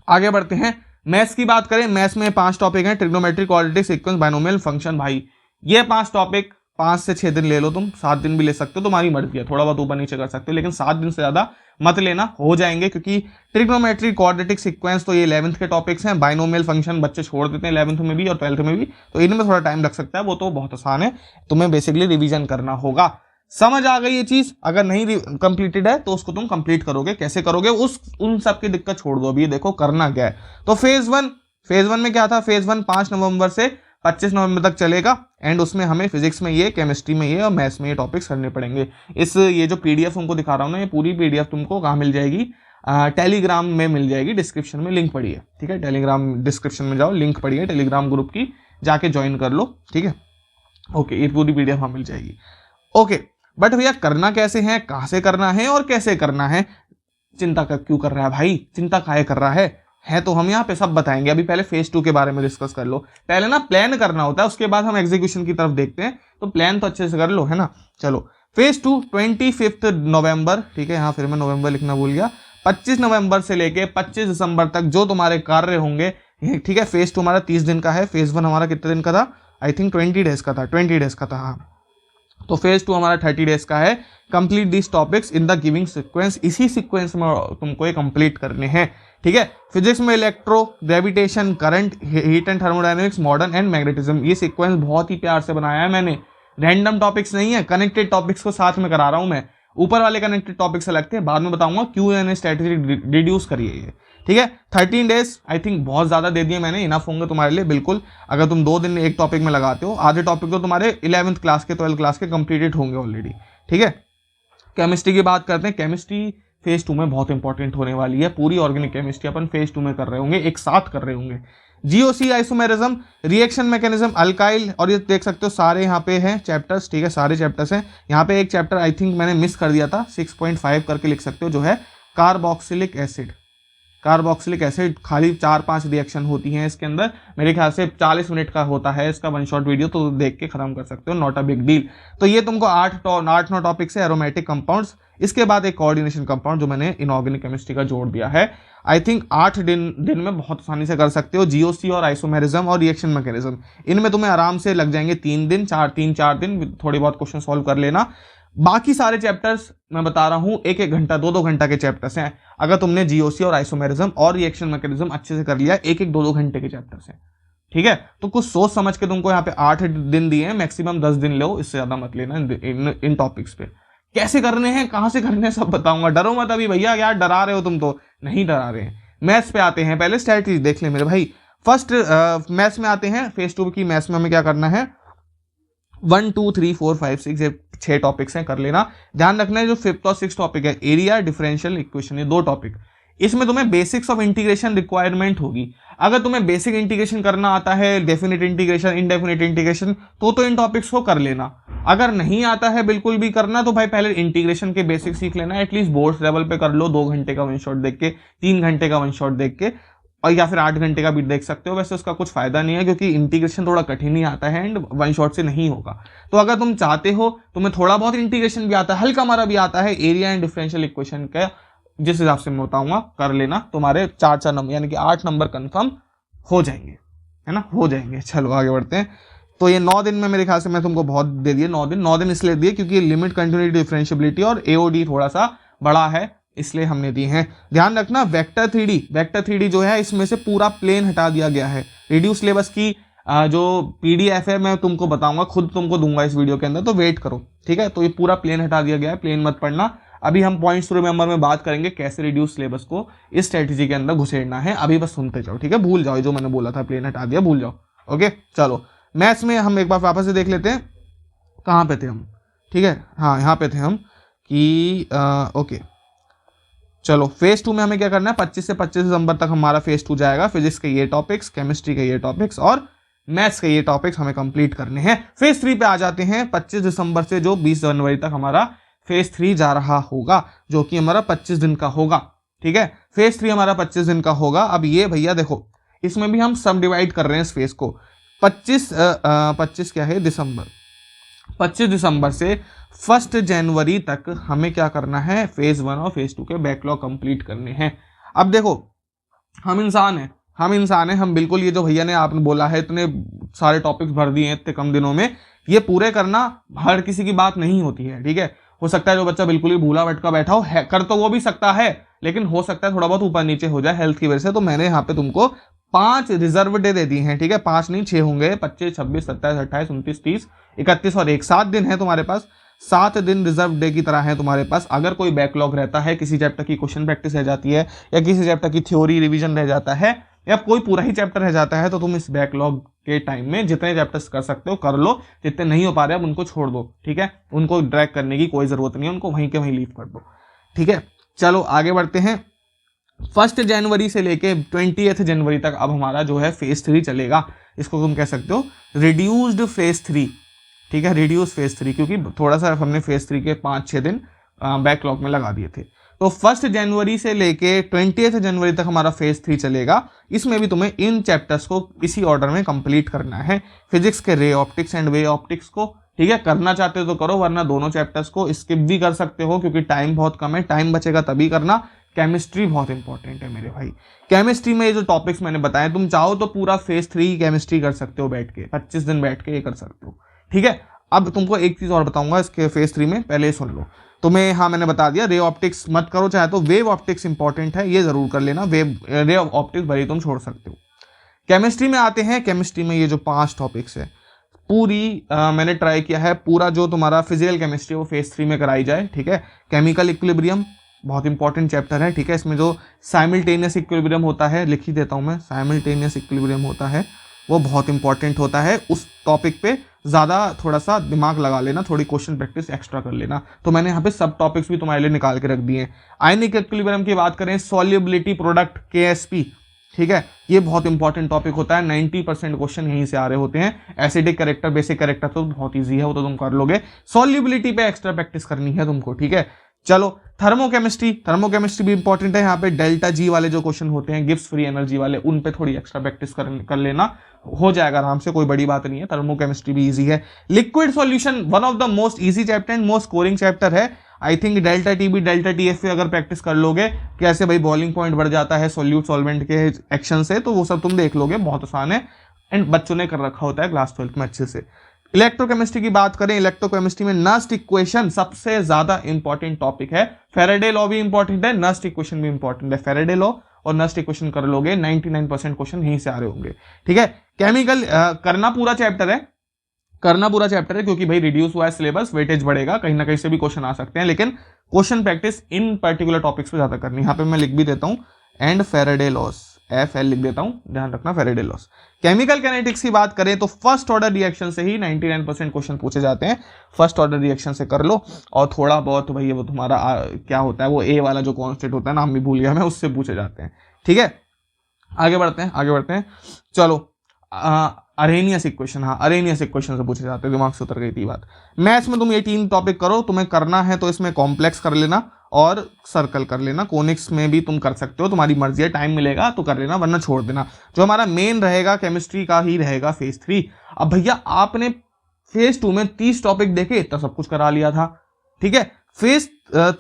आगे बढ़ते हैं, मैथ्स की बात करें, मैथ्स में 5 टॉपिक हैं, trigonometry, quadratic, sequence, binomial, function. भाई ये 5 टॉपिक 5 से 6 दिन ले लो, तुम 7 दिन भी ले सकते हो, तुम्हारी मर्जी है, थोड़ा बहुत ऊपर नीचे कर सकते हो, लेकिन 7 दिन से ज्यादा मत लेना, हो जाएंगे, क्योंकि ट्रिग्नोमेट्री, क्वाड्रेटिक, सीक्वेंस तो ये 11th के टॉपिक्स हैं, बाइनोमियल फंक्शन बच्चे छोड़ देते हैं 11th में भी और 12th में भी, तो इनमें थोड़ा टाइम लग सकता है, वो तो बहुत आसान है, तुम्हें बेसिकली रिवीजन करना होगा। समझ आ गई ये चीज, अगर नहीं कंप्लीटेड है तो उसको तुम कंप्लीट करोगे, कैसे करोगे उन सब की दिक्कत छोड़ दो, अभी देखो करना क्या है। तो फेज 1 में क्या था, फेज 1 5 नवंबर से 25 नवंबर तक चलेगा एंड उसमें हमें फिजिक्स में ये, केमिस्ट्री में ये और मैथ्स में ये टॉपिक्स करने पड़ेंगे। ये जो पीडीएफ तुमको दिखा रहा हूँ ना, ये पूरी पीडीएफ तुमको कहाँ मिल जाएगी, टेलीग्राम में मिल जाएगी, डिस्क्रिप्शन में लिंक पड़ी है, ठीक है। टेलीग्राम डिस्क्रिप्शन में जाओ, लिंक पड़ी है टेलीग्राम ग्रुप की, जाके ज्वाइन कर लो, ठीक है। ओके, ये पूरी पीडीएफ वहाँ मिल जाएगी। ओके, बट भैया करना कैसे है, कहाँ से करना है और कैसे करना है, चिंता क्यों कर रहा है भाई, चिंता काहे कर रहा है तो हम यहाँ पे सब बताएंगे। अभी पहले फेज 2 के बारे में डिस्कस कर लो। पहले ना प्लान करना होता है, उसके बाद हम एग्जीक्यूशन की तरफ देखते हैं, तो प्लान तो अच्छे से कर लो, है ना। चलो फेज 2 25 नवंबर, ठीक है, यहाँ फिर मैं नवंबर लिखना भूल गया, 25 नवंबर से लेके 25 दिसंबर तक जो तुम्हारे कार्य होंगे, ठीक है। फेज 2 हमारा 30 दिन का है, फेज 1 हमारा कितने दिन का था, आई थिंक 20 डेज का था, 20 डेज का था, हाँ। तो फेज 2 हमारा 30 डेज का है। Complete this topics in the giving sequence, इसी सीक्वेंस में तुमको ये कंप्लीट करने हैं, ठीक है। फिजिक्स में electro, gravitation, current, heat and thermodynamics, modern and magnetism, ये सीक्वेंस बहुत ही प्यार से बनाया है मैंने, रैंडम टॉपिक्स नहीं है, कनेक्टेड टॉपिक्स को साथ में करा रहा हूं मैं। ऊपर वाले कनेक्टेड टॉपिक्स अलग थे, बाद में बताऊंगा क्यों मैंने स्ट्रेटेजी रिड्यूस करी है ये, ठीक है। 13 डेज आई थिंक बहुत ज्यादा दे दिए मैंने, इनफ होंगे तुम्हारे लिए बिल्कुल। अगर तुम 2 दिन एक टॉपिक में लगाते हो, आधे टॉपिक तो तुम्हारे 11th क्लास के 12th क्लास के कंप्लीटेड होंगे ऑलरेडी, ठीक है। केमिस्ट्री की बात करते हैं। केमिस्ट्री फेज 2 में बहुत इंपॉर्टेंट होने वाली है, पूरी ऑर्गेनिक केमिस्ट्री अपन फेज 2 में कर रहे होंगे, एक साथ कर रहे होंगे। GOC, isomerism, reaction mechanism, alkyl, और ये देख सकते हो सारे यहाँ पे हैं चैप्टर्स, ठीक है, सारे चैप्टर्स हैं। यहाँ पे एक चैप्टर आई थिंक मैंने मिस कर दिया था, 6.5 करके लिख सकते हो, जो है कार्बोक्सिलिक एसिड। कार्बोक्सिलिक एसिड, खाली 4-5 रिएक्शन होती हैं इसके अंदर, मेरे ख्याल से 40 मिनट का होता है इसका वन शॉट वीडियो, तो देख के खत्म कर सकते हो, नॉट अ बिग डील। तो ये तुमको 8-9 टॉपिक्स है, एरोमेटिक कंपाउंड्स, इसके बाद एक कोऑर्डिनेशन कंपाउंड जो मैंने इनऑर्गेनिक केमिस्ट्री का जोड़ दिया है। आई थिंक 8 दिन में बहुत आसानी से कर सकते हो। जीओसी और आइसोमेरिज्म और रिएक्शन मैकेनिज्म, इनमें तुम्हें आराम से लग जाएंगे 3 दिन, 4 दिन, थोड़ी बहुत क्वेश्चन सॉल्व कर लेना। बाकी सारे चैप्टर्स मैं बता रहा हूं 1-1 घंटा 2-2 घंटा के चैप्टर्स हैं। अगर तुमने जीओसी और आइसोमेरिज्म और रिएक्शन मैकेनिज्म अच्छे से कर लिया, 1-1 2-2 घंटे के चैप्टर्स हैं, ठीक है। तो कुछ सोच समझ के तुमको यहाँ पे 8 दिन दिए हैं, मैक्सिमम 10 दिन लो, इससे ज्यादा मत लेना इन टॉपिक्स पे। कैसे करने हैं, कहां से करने हैं, सब बताऊंगा, डरो मत अभी भैया, यार डरा रहे हो तुम, तो नहीं डरा रहे हैं। मैथ्स पे आते हैं, पहले स्ट्रैटेजी देख ले मेरे भाई। फर्स्ट मैथ्स में आते हैं, फेज 2 की मैथ्स में हमें क्या करना है, 1 2 3 4 5 6 ये 6 टॉपिक्स हैं, कर लेना। ध्यान रखना है जो 5th और 6th टॉपिक है, एरिया, डिफरेंशियल इक्वेशन, ये 2 टॉपिक, इसमें तुम्हें बेसिक्स ऑफ इंटीग्रेशन रिक्वायरमेंट होगी। अगर तुम्हें बेसिक इंटीग्रेशन करना आता है, डेफिनेट इंटीग्रेशन, इनडेफिनेट इंटीग्रेशन, तो इन टॉपिक्स को कर लेना। अगर नहीं आता है बिल्कुल भी करना, तो भाई पहले इंटीग्रेशन के बेसिक सीख लेना, एटलीस्ट बोर्ड लेवल पे कर लो, 2 घंटे का वन शॉट देख के, 3 घंटे का वन शॉट देख के, और या फिर 8 घंटे का भी देख सकते हो। वैसे उसका कुछ फायदा नहीं है, क्योंकि इंटीग्रेशन थोड़ा कठिन ही आता है एंड वन शॉट से नहीं होगा। तो अगर तुम चाहते हो, तुम्हें थोड़ा बहुत इंटीग्रेशन भी आता है, हल्का मारा भी आता है, एरिया एंड डिफरेंशियल इक्वेशन का जिस हिसाब से मैं बताऊंगा कर लेना, तुम्हारे 4 नंबर यानी कि 8 नंबर कंफर्म हो जाएंगे, है ना, हो जाएंगे। चलो आगे बढ़ते हैं। तो ये 9 दिन में मेरे ख्याल से मैं तुमको बहुत दे दिए, 9 दिन इसलिए दिए क्योंकि लिमिट, कंटिन्यूटी, डिफरेंशियबिलिटी और एओडी थोड़ा सा बड़ा है, इसलिए हमने दी हैं। ध्यान रखना वेक्टर 3D जो है, इसमें से पूरा प्लेन हटा दिया गया है। रिड्यूस सिलेबस की जो पीडीएफ है मैं तुमको बताऊंगा, खुद तुमको दूंगा इस वीडियो के अंदर, तो वेट करो, ठीक है। तो ये पूरा प्लेन हटा दिया गया है, प्लेन मत पढ़ना। अभी हम पॉइंट्स टू रिमेंबर में बात करेंगे कैसे रिड्यूस सिलेबस को इस स्ट्रेटेजी के अंदर घुसेड़ना है, अभी बस सुनते जाओ, ठीक है। भूल जाओ जो मैंने बोला था, प्लेन हटा दिया, भूल जाओ। ओके चलो, मैथ्स में हम एक बार वापस से देख लेते हैं, कहाँ पे थे हम, ठीक है, हाँ यहाँ पे थे हम कि ओके चलो, फेज 2 में हमें क्या करना है, 25 से 25 दिसंबर तक हमारा फेज 2 जाएगा। फिजिक्स के ये टॉपिक्स, केमिस्ट्री के ये टॉपिक्स और मैथ्स के ये टॉपिक्स हमें कंप्लीट करने हैं। फेज 3 पे आ जाते हैं, 25 दिसंबर से जो 20 जनवरी तक हमारा फेज 3 जा रहा होगा, जो कि हमारा 25 दिन का होगा, ठीक है। फेज 3 हमारा 25 दिन का होगा। अब ये भैया देखो, इसमें भी हम सब डिवाइड कर रहे हैं इस फेज को। 25 क्या है, दिसंबर, 25 दिसंबर से 1 जनवरी तक हमें क्या करना है, फेज 1 और फेज 2 के बैकलॉग कंप्लीट करने हैं। अब देखो, हम इंसान हैं, हम बिल्कुल, ये जो भैया ने आपने बोला है इतने सारे टॉपिक्स भर दिए हैं इतने कम दिनों में, ये पूरे करना हर किसी की बात नहीं होती है, ठीक है। हो सकता है जो बच्चा बिल्कुल ही भूला भटका बैठा हो, कर तो वो भी सकता है, लेकिन हो सकता है थोड़ा बहुत ऊपर नीचे हो जाए हेल्थ की वजह से। तो मैंने यहाँ पे तुमको 5 रिजर्व डे दे दिए हैं, ठीक है, 5 नहीं 6 होंगे, 25 26 27 28 29 30 31 और 1, 7 दिन है तुम्हारे पास। 7 दिन रिजर्व डे की तरह है तुम्हारे पास। अगर कोई बैकलॉग रहता है, किसी चैप्टर की क्वेश्चन प्रैक्टिस रह जाती है या किसी चैप्टर की थ्योरी रिवीजन रह जाता है, या कोई पूरा ही चैप्टर रह जाता है तो तुम इस बैकलॉग के टाइम में जितने चैप्टर्स कर सकते हो कर लो, जितने नहीं हो पा रहे अब उनको छोड़ दो, ठीक है, उनको ड्रैग करने की कोई जरूरत नहीं है, उनको वहीं के वहीं लीव कर दो, ठीक है। चलो आगे बढ़ते हैं। 1 जनवरी से लेके 20 जनवरी तक अब हमारा जो है फेज 3 चलेगा, इसको तुम कह सकते हो रिड्यूस्ड फेज 3, ठीक है, रिड्यूस फेज 3, क्योंकि थोड़ा सा हमने फेज 3 के 5-6 दिन बैकलॉग में लगा दिए थे। तो 1 जनवरी से लेके 20 जनवरी तक हमारा फेज 3 चलेगा। इसमें भी तुम्हें इन चैप्टर्स को इसी ऑर्डर में कंप्लीट करना है। फिजिक्स के ray optics and way optics को, ठीक है, करना चाहते हो तो करो, वरना दोनों चैप्टर्स को स्किप भी कर सकते हो क्योंकि टाइम बहुत कम है, टाइम बचेगा तभी करना। केमिस्ट्री बहुत इंपॉर्टेंट है मेरे भाई, केमिस्ट्री में ये जो टॉपिक्स मैंने बताए तुम चाहो तो पूरा फेज 3 केमिस्ट्री कर सकते हो बैठ के, 25 दिन बैठ के ये कर सकते हो, ठीक है। अब तुमको एक चीज और बताऊंगा इसके फेज 3 में, पहले सुन लो। तुम्हें हाँ मैंने बता दिया रे ऑप्टिक्स मत करो, चाहे तो वेव ऑप्टिक्स इंपॉर्टेंट है, ये जरूर कर लेना, वेव रे ऑप्टिक्स भले तुम छोड़ सकते हो। केमिस्ट्री में आते हैं। केमिस्ट्री में ये जो 5 टॉपिक्स है पूरी मैंने ट्राई किया है पूरा जो तुम्हारा फिजिकल केमिस्ट्री वो फेज 3 में कराई जाए, ठीक है। केमिकल इक्विलिब्रियम बहुत इंपॉर्टेंट चैप्टर है, ठीक है। इसमें जो साइमल्टेनियस इक्विलिब्रियम होता है, लिख ही देता हूं मैं, साइमल्टेनियस इक्विलिब्रियम होता है वो बहुत इंपॉर्टेंट होता है। उस टॉपिक पे ज़्यादा थोड़ा सा दिमाग लगा लेना, थोड़ी क्वेश्चन प्रैक्टिस एक्स्ट्रा कर लेना। तो मैंने यहाँ पे सब टॉपिक्स भी तुम्हारे लिए निकाल के रख दिए हैं। आयनिक इक्विलिब्रियम की बात करें, सॉल्युबिलिटी प्रोडक्ट KSP, ठीक है, ये बहुत इंपॉर्टेंट टॉपिक होता है, 90% क्वेश्चन यहीं से आ रहे होते हैं। एसिडिक कैरेक्टर, बेसिक कैरेक्टर तो बहुत ईजी है, वो तो तुम कर लोगे, सॉल्युबिलिटी पे एक्स्ट्रा प्रैक्टिस करनी है तुमको, ठीक है। चलो थर्मोकेमिस्ट्री, थर्मोकेमिस्ट्री भी इंपॉर्टेंट है। यहाँ पे डेल्टा जी वाले जो क्वेश्चन होते हैं, गिब्स फ्री एनर्जी वाले, उन पे थोड़ी एक्स्ट्रा प्रैक्टिस कर लेना, हो जाएगा आराम से, कोई बड़ी बात नहीं है। थर्मोकेमिस्ट्री भी इजी है। Liquid solution one of the most easy chapter and most scoring chapter है। I think delta T B delta TF पे अगर प्रैक्टिस कर लोगे कैसे भाई बॉइलिंग पॉइंट बढ़ जाता है सोल्यूट सॉल्वेंट के एक्शन से, तो वो सब तुम देख लोगे, बहुत आसान है एंड बच्चों ने कर रखा होता है क्लास 12 में अच्छे से। इलेक्ट्रोकेमिस्ट्री की बात करें, इलेक्ट्रोकेमिस्ट्री में नस्ट इक्वेशन सबसे ज्यादा इंपॉर्टेंट टॉपिक है। फेराडे लॉ भी इंपॉर्टेंट है, नस्ट इक्वेशन भी इंपॉर्टेंट है। फेराडे लॉ और नस्ट इक्वेशन कर लोगे, 99% क्वेश्चन यहीं से आ रहे होंगे, ठीक है। केमिकल करना पूरा चैप्टर है, करना पूरा चैप्टर है, क्योंकि भाई रिड्यूस हुआ है सिलेबस, वेटेज बढ़ेगा, कहीं ना कहीं से भी क्वेश्चन आ सकते हैं, लेकिन question practice in particular topics पे ज्यादा करनी है। यहाँ पे मैं लिख भी देता हूँ एंड फेराडे लॉस, FL लिख देता हूं, ध्यान रखना, फेराडे लॉस। केमिकल काइनेटिक्स की बात करें तो फर्स्ट ऑर्डर रिएक्शन से ही 99% क्वेश्चन पूछे जाते हैं, फर्स्ट ऑर्डर रिएक्शन से कर लो, और थोड़ा बहुत भाई वो तुम्हारा क्या होता है वो A वाला जो कांस्टेंट होता है, नाम भी भूल गया मैं, उससे पूछे जाते हैं, ठीक है। आगे बढ़ते हैं, आगे बढ़ते हैं। चलो अरेनियस इक्वेशन, हाँ अरेनियस इक्वेशन से पूछे जाते हैं, दिमाग से उतर गई थी बात। मैथ्स में तुम ये 3 टॉपिक करो, तुम्हें करना है तो इसमें कॉम्प्लेक्स कर लेना और सर्कल कर लेना। कोनिक्स में भी तुम कर सकते हो, तुम्हारी मर्जी है, टाइम मिलेगा तो कर लेना वरना छोड़ देना। जो हमारा मेन रहेगा केमिस्ट्री का ही रहेगा फेज 3। अब भैया आपने फेज 2 में 30 टॉपिक देखे, इतना सब कुछ करा लिया था, ठीक है। फेज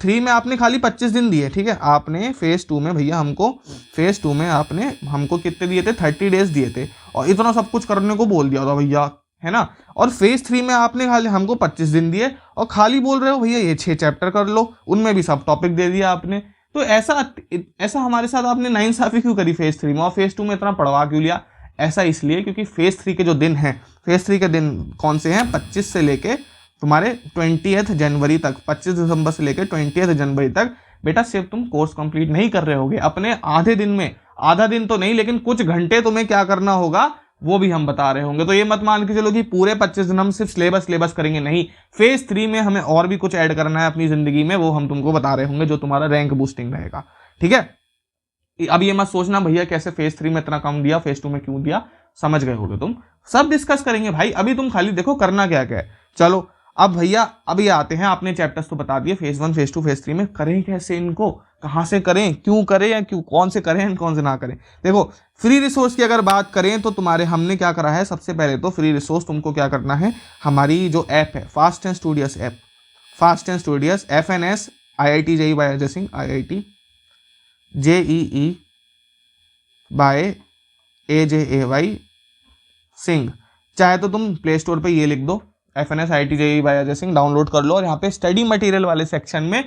3 में आपने खाली 25 दिन दिए, ठीक है। आपने फेज 2 में भैया हमको, फेज 2 में आपने हमको कितने दिए थे, 30 डेज दिए थे, और इतना सब कुछ करने को बोल दिया था भैया, है ना। और फेज 3 में आपने खाली हमको 25 दिन दिए और खाली बोल रहे हो भैया ये 6 चैप्टर कर लो, उनमें भी सब टॉपिक दे दिया आपने। तो ऐसा हमारे साथ आपने नाइंसाफी क्यों करी फेज 3 में, और फेज 2 में इतना पढ़वा क्यों लिया? ऐसा इसलिए क्योंकि फेज 3 के जो दिन हैं, फेज 3 के दिन कौन से हैं, 25 से लेके तुम्हारे 20 जनवरी तक, 25 दिसंबर से लेकर 20 जनवरी तक बेटा सिर्फ तुम कोर्स कंप्लीट नहीं कर रहे होगे, अपने आधे दिन में, आधा दिन तो नहीं लेकिन कुछ घंटे तुम्हें क्या करना होगा वो भी हम बता रहे होंगे। तो ये मत मान के चलो कि पूरे 25 दिन हम सिर्फ सिलेबस करेंगे, नहीं, फेज 3 में हमें और भी कुछ ऐड करना है अपनी जिंदगी में, वो हम तुमको बता रहे होंगे, जो तुम्हारा रैंक बूस्टिंग रहेगा, ठीक है। अब ये मत सोचना भैया कैसे फेज 3 में इतना कम दिया, फेज 2 में क्यों दिया, समझ गए होगे तुम, सब डिस्कस करेंगे भाई। अभी तुम खाली देखो करना क्या क्या है। चलो अब भैया अब ये आते हैं, आपने चैप्टर्स तो बता दिए, फेज 1 फेज 2 फेज 3 में करें कैसे इनको, कहां से करें, क्यों करें, या क्यों कौन से करें एंड कौन से ना करें। देखो फ्री रिसोर्स की अगर बात करें तो तुम्हारे हमने क्या करा है, सबसे पहले तो फ्री रिसोर्स तुमको क्या करना है, हमारी जो ऐप है fast and studious app, fast and studious FNS IIT JEE by Ajay Singh, IIT JEE by AJAY Singh, चाहे तो तुम प्ले स्टोर पे ये लिख दो FNS IIT JEE by Ajay Singh, download कर लो, और यहाँ पे स्टडी मटेरियल वाले सेक्शन में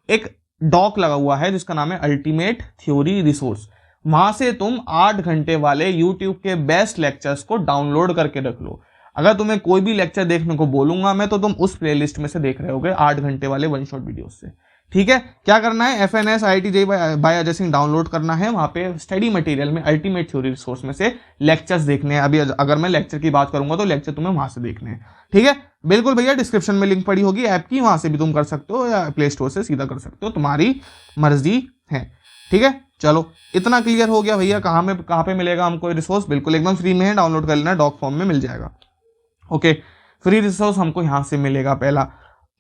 एक डॉक लगा हुआ है जिसका नाम है अल्टीमेट थ्योरी रिसोर्स। वहां से तुम 8 घंटे वाले यूट्यूब के बेस्ट लेक्चर्स को डाउनलोड करके रख लो। अगर तुम्हें कोई भी लेक्चर देखने को बोलूंगा मैं तो तुम उस प्लेलिस्ट में से देख रहे होगे 8 घंटे वाले वन शॉट वीडियोस से, ठीक है, क्या करना है, FNS IIT JEE by Ajay Singh download करना है। वहाँ पे स्टडी मटेरियल में अल्टीमेट थ्योरी रिसोर्स में से लेक्चर्स देखने हैं। अभी अगर मैं लेक्चर की बात करूंगा तो लेक्चर तुम्हें वहां से देखने हैं। ठीक है, बिल्कुल भैया, डिस्क्रिप्शन में लिंक पड़ी होगी ऐप की, वहां से भी तुम कर सकते हो या प्ले स्टोर से सीधा कर सकते हो, तुम्हारी मर्जी है। ठीक है, चलो इतना क्लियर हो गया भैया। कहाँ पे मिलेगा हमको रिसोर्स, बिल्कुल एकदम फ्री में है, डाउनलोड कर लेना, डॉक फॉर्म में मिल जाएगा। ओके, फ्री रिसोर्स हमको यहाँ से मिलेगा पहला।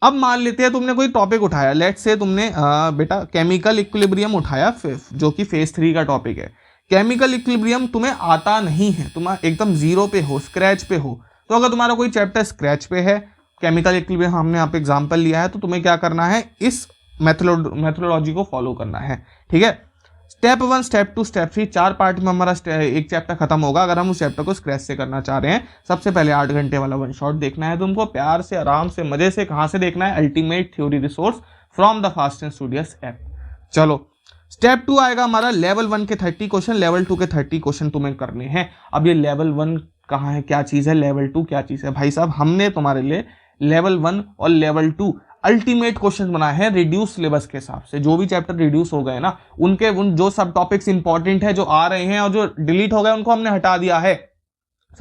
अब मान लेते हैं तुमने कोई टॉपिक उठाया, लेट से तुमने बेटा केमिकल इक्विलिब्रियम उठाया, जो कि फेज 3 का टॉपिक है। केमिकल इक्विलिब्रियम तुम्हें आता नहीं है, तुम एकदम जीरो पे हो, स्क्रैच पे हो। तो अगर तुम्हारा कोई चैप्टर स्क्रैच पे है, केमिकल इक्विलिब्रियम हमने यहाँ पे एग्जाम्पल लिया है, तो तुम्हें क्या करना है, इस मेथोडोलॉजी को फॉलो करना है। ठीक है, स्टेप 1, स्टेप 2, स्टेप 3, 4 पार्ट में हमारा एक चैप्टर खत्म होगा। अगर हम उस चैप्टर को स्क्रैच से करना चाह रहे हैं, सबसे पहले 8 घंटे वाला वन शॉट देखना है तुमको, प्यार से, आराम से, मजे से। कहां से देखना है, ultimate theory resource from the fast and studious app. चलो, स्टेप 2 आएगा हमारा, लेवल 1 के 30 क्वेश्चन, लेवल 2 के 30 क्वेश्चन तुम्हें करने हैं। अब ये लेवल 1 कहाँ है, क्या चीज है, लेवल 2 क्या चीज है, भाई साहब हमने तुम्हारे लिए लेवल 1 और लेवल 2 अल्टीमेट क्वेश्चन बनाए हैं रिड्यूस सिलेबस के हिसाब से। जो भी चैप्टर रिड्यूस हो गए ना, उनके जो सब टॉपिक्स इंपॉर्टेंट है, जो आ रहे हैं और जो डिलीट हो गए, उनको हमने हटा दिया है।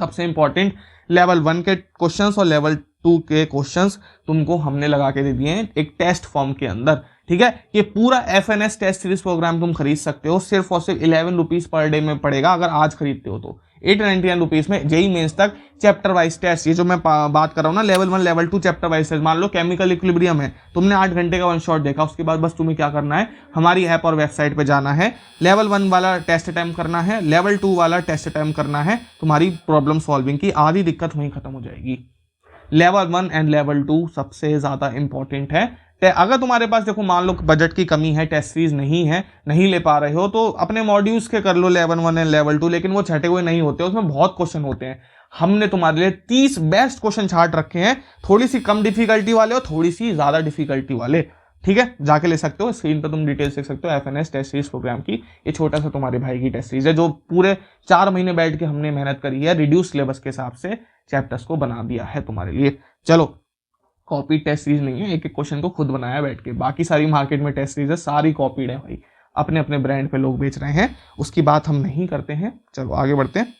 सबसे इंपॉर्टेंट लेवल 1 के क्वेश्चंस और लेवल 2 के क्वेश्चंस तुमको हमने लगा के दे दिए हैं एक टेस्ट फॉर्म के अंदर। ठीक है, ये पूरा FNS टेस्ट सीरीज प्रोग्राम तुम खरीद सकते हो, सिर्फ और सिर्फ 11 रुपीज पर डे में पड़ेगा। अगर आज खरीदते हो तो 899 रुपीज में JEE मेंस तक चैप्टर वाइज टेस्ट, ये जो मैं बात कर रहा हूँ ना, level 1 level 2 chapter wise test. मान लो केमिकल इक्विलिब्रियम है, तुमने 8 घंटे का वन शॉट देखा, उसके बाद बस तुम्हें क्या करना है, हमारी ऐप और वेबसाइट पे जाना है, लेवल 1 वाला टेस्ट अटेम्प्ट करना है, लेवल 2 वाला टेस्ट अटेम्प्ट करना है। तुम्हारी प्रॉब्लम सॉल्विंग की आधी दिक्कत वहीं खत्म हो जाएगी। लेवल 1 एंड लेवल 2 सबसे ज्यादा इंपॉर्टेंट है। अगर तुम्हारे पास देखो मान लो बजट की कमी है, टेस्ट सीरीज नहीं है, नहीं ले पा रहे हो, तो अपने मॉड्यूल्स के कर लो लेवल 1 एंड लेवल 2, लेकिन वो छटे हुए नहीं होते, उसमें बहुत क्वेश्चन होते हैं। हमने तुम्हारे लिए 30 बेस्ट क्वेश्चन छाट रखे हैं, थोड़ी सी कम डिफिकल्टी वाले और थोड़ी सी ज्यादा डिफिकल्टी वाले। ठीक है, जाके ले सकते हो, स्क्रीन पर तुम डिटेल्स देख सकते हो। FNS टेस्ट सीरीज प्रोग्राम की ये छोटा सा तुम्हारे भाई की टेस्ट सीरीज है, जो पूरे 4 महीने बैठ के हमने मेहनत करी है, रिड्यूस सिलेबस के हिसाब से चैप्टर्स को बना दिया है तुम्हारे लिए। चलो, कॉपी टेस्ट सीरीज नहीं है, एक एक क्वेश्चन को खुद बनाया बैठ के। बाकी सारी मार्केट में टेस्ट सीरीज है, सारी कॉपीड है भाई, अपने अपने ब्रांड पे लोग बेच रहे हैं, उसकी बात हम नहीं करते हैं। चलो आगे बढ़ते हैं।